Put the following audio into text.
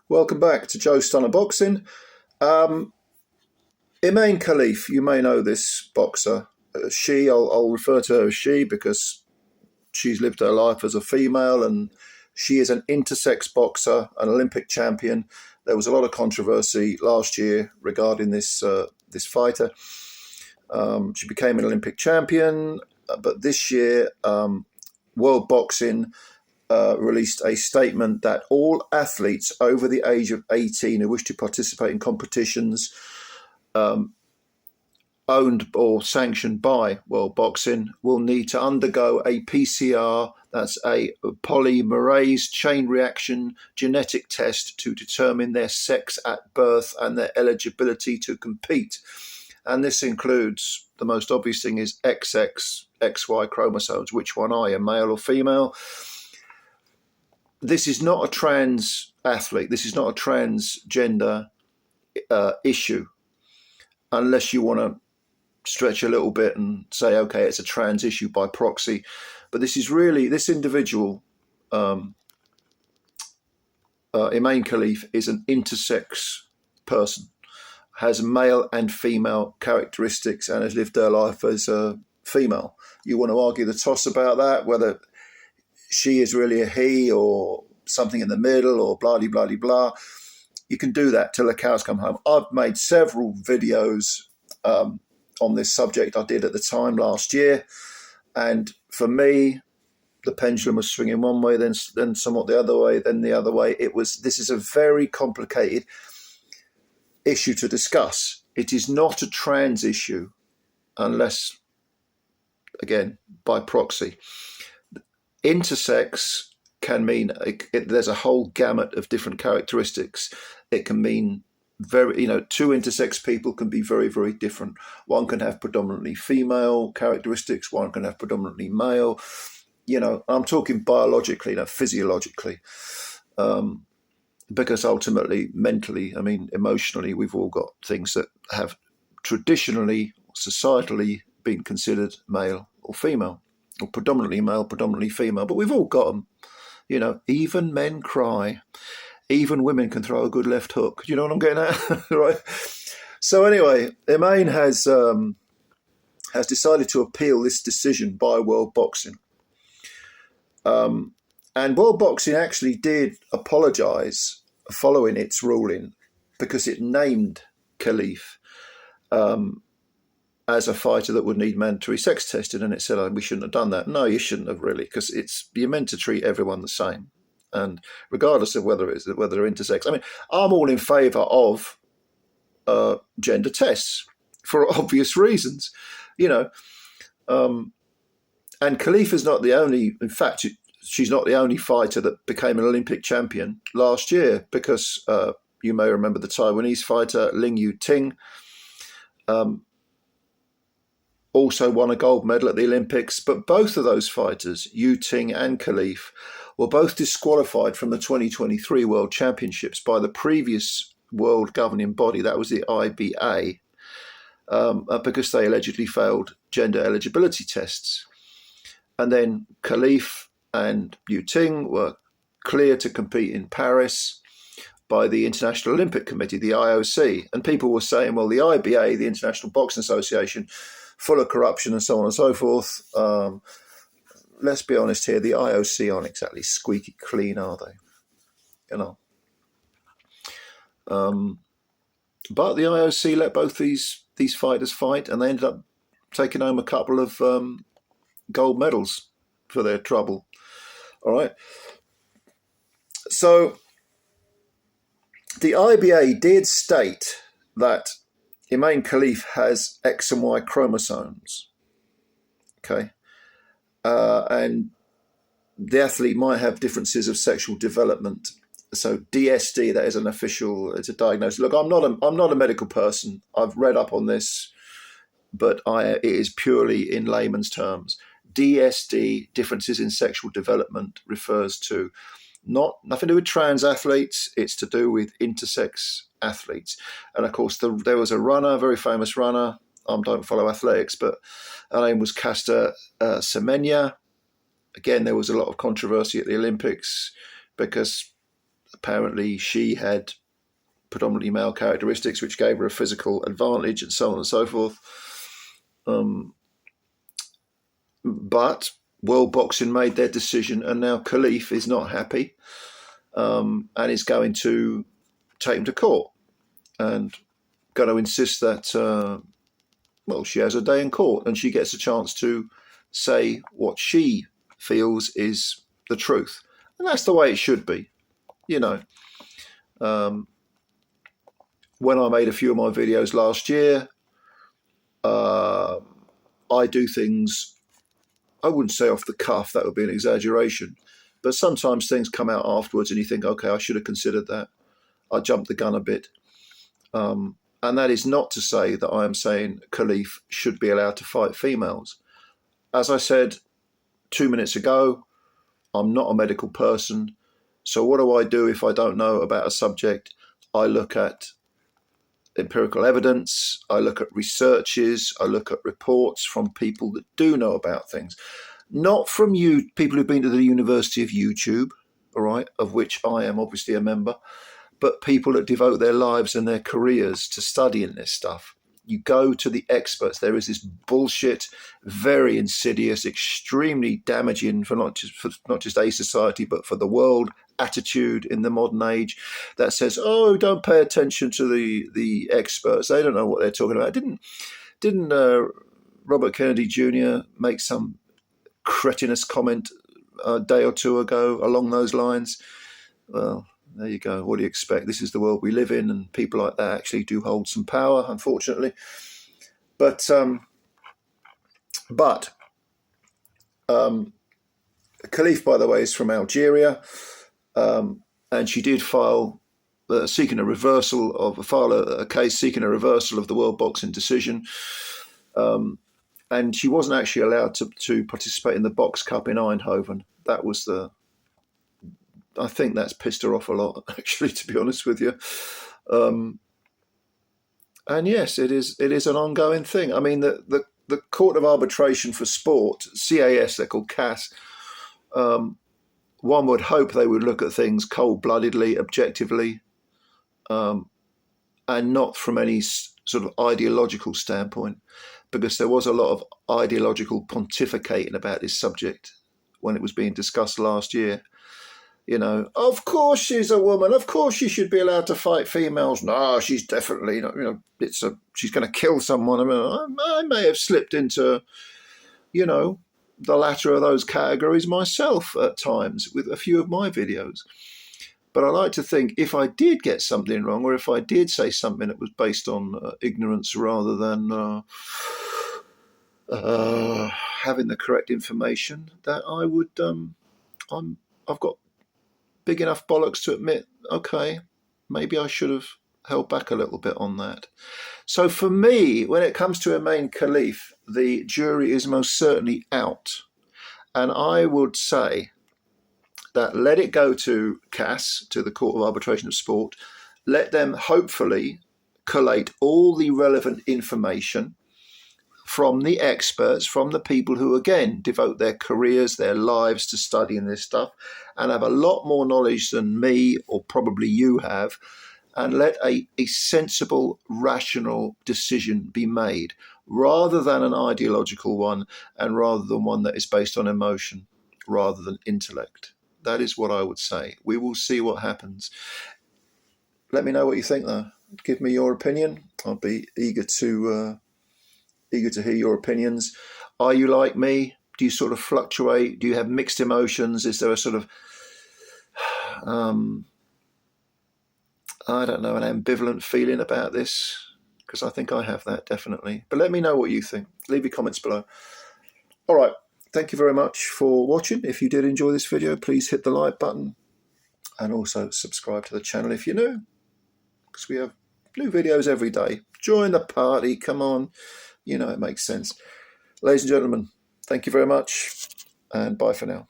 Welcome back to Joe Stunner Boxing. Imane Khalif, you may know this boxer. I'll refer to her as she because she's lived her life as a female, and she is an intersex boxer, an Olympic champion. There was a lot of controversy last year regarding this fighter. She became an Olympic champion, but this year, World Boxing released a statement that all athletes over the age of 18 who wish to participate in competitions owned or sanctioned by World Boxing will need to undergo a PCR, that's a polymerase chain reaction genetic test to determine their sex at birth and their eligibility to compete. And this includes, the most obvious thing is XX, XY chromosomes. Which one are you, male or female? This is not a trans athlete. This is not a transgender issue, unless you want to stretch a little bit and say, okay, it's a trans issue by proxy. But this is really, this individual, Imane Khalif, is an intersex person, has male and female characteristics, and has lived her life as a female. You want to argue the toss about that, whether she is really a he or something in the middle or blah, blah, blah, blah. You can do that till the cows come home. I've made several videos on this subject. I did at the time last year. And for me, the pendulum was swinging one way, then somewhat the other way, then the other way. This is a very complicated issue to discuss. It is not a trans issue unless, again, by proxy. Intersex can mean there's a whole gamut of different characteristics. It can mean two intersex people can be very, very different. One can have predominantly female characteristics. One can have predominantly male. I'm talking biologically, physiologically, because ultimately, mentally, emotionally, we've all got things that have traditionally, societally been considered male or female, or predominantly male, predominantly female, but we've all got them. Even men cry. Even women can throw a good left hook. Do you know what I'm getting at? Right. So anyway, Imane has decided to appeal this decision by World Boxing. And World Boxing actually did apologise following its ruling, because it named Khalif as a fighter that would need mandatory sex testing, and it said, we shouldn't have done that. No, you shouldn't have, really, because you're meant to treat everyone the same, and regardless of whether they're intersex. I'm all in favour of gender tests for obvious reasons, and Khalif is not the only. In fact, she's not the only fighter that became an Olympic champion last year, because you may remember the Taiwanese fighter Ling Yu-ting also won a gold medal at the Olympics. But both of those fighters, Yu-ting and Khalif, were both disqualified from the 2023 World Championships by the previous world governing body, that was the IBA, because they allegedly failed gender eligibility tests. And then Khalif and Yu-ting were cleared to compete in Paris by the International Olympic Committee, the IOC. And people were saying, well, the IBA, the International Boxing Association, full of corruption and so on and so forth. Let's be honest here, the IOC aren't exactly squeaky clean, are they? But the IOC let both these fighters fight, and they ended up taking home a couple of gold medals for their trouble. All right. So the IBA did state that Imane Khalif has X and Y chromosomes. Okay. And the athlete might have differences of sexual development. So DSD, that is it's a diagnosis. Look, I'm not a medical person. I've read up on this, but it is purely in layman's terms. DSD, differences in sexual development, refers to nothing to do with trans athletes. It's to do with intersex athletes. And of course, there was a runner, a very famous runner. I don't follow athletics, but her name was Caster Semenya. Again, there was a lot of controversy at the Olympics because apparently she had predominantly male characteristics, which gave her a physical advantage, and so on and so forth. But World Boxing made their decision, and now Khalif is not happy, and is going to take him to court and going to insist that, she has a day in court and she gets a chance to say what she feels is the truth. And that's the way it should be. When I made a few of my videos last year, I do things, I wouldn't say off the cuff, that would be an exaggeration, but sometimes things come out afterwards and you think, okay, I should have considered that. I jumped the gun a bit. And that is not to say that I am saying Khalif should be allowed to fight females. As I said 2 minutes ago, I'm not a medical person. So what do I do if I don't know about a subject? I look at empirical evidence, I look at researches, I look at reports from people that do know about things. Not from you, people who've been to the University of YouTube, all right, of which I am obviously a member, but people that devote their lives and their careers to studying this stuff. You go to the experts. There is this bullshit, very insidious, extremely damaging for not just a society, but for the world attitude in the modern age that says, "Oh, don't pay attention to the experts. They don't know what they're talking about." Didn't Robert Kennedy Jr. make some cretinous comment a day or two ago along those lines? Well, there you go. What do you expect? This is the world we live in, and people like that actually do hold some power, unfortunately. But Khalif, by the way, is from Algeria, and she did file a case seeking a reversal of the World Boxing decision. And she wasn't actually allowed to participate in the Box Cup in Eindhoven. That was I think that's pissed her off a lot, actually, to be honest with you. And yes, it is an ongoing thing. I mean, the Court of Arbitration for Sport, CAS, they're called CAS, one would hope they would look at things cold-bloodedly, objectively, and not from any sort of ideological standpoint, because there was a lot of ideological pontificating about this subject when it was being discussed last year. Of course she's a woman. Of course she should be allowed to fight females. No, she's definitely not. She's going to kill someone. I mean, I may have slipped into, the latter of those categories myself at times with a few of my videos. But I like to think if I did get something wrong, or if I did say something that was based on ignorance rather than having the correct information, that I would. I've got big enough bollocks to admit, okay, maybe I should have held back a little bit on that. So for me, when it comes to Imane Khalif, the jury is most certainly out. And I would say that let it go to CAS, to the Court of Arbitration of Sport. Let them hopefully collate all the relevant information from the experts, from the people who, again, devote their careers, their lives to studying this stuff and have a lot more knowledge than me or probably you have, and let a sensible, rational decision be made rather than an ideological one, and rather than one that is based on emotion rather than intellect. That is what I would say. We will see what happens. Let me know what you think, though. Give me your opinion. I'll be eager to hear your opinions. Are you like me? Do you sort of fluctuate? Do you have mixed emotions? Is there a sort of, I don't know, an ambivalent feeling about this? Because I think I have that, definitely. But let me know what you think. Leave your comments below. All right. Thank you very much for watching. If you did enjoy this video, please hit the like button and also subscribe to the channel if you're new, because we have new videos every day. Join the party. Come on. It makes sense. Ladies and gentlemen, thank you very much, and bye for now.